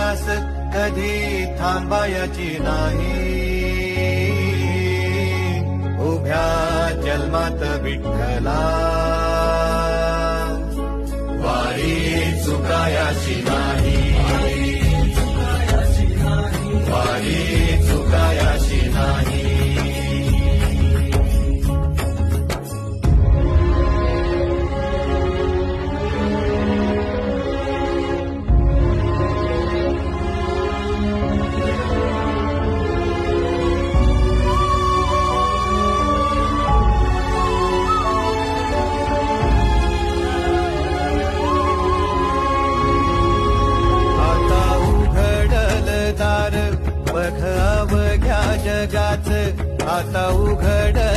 आस कधी थांबायची नाही. उभ्या जन्मात विठ्ठला वारी चुकायाची नाही. वारी चुकायाची नाही. बघ अवघ्या जगाच आता उघडल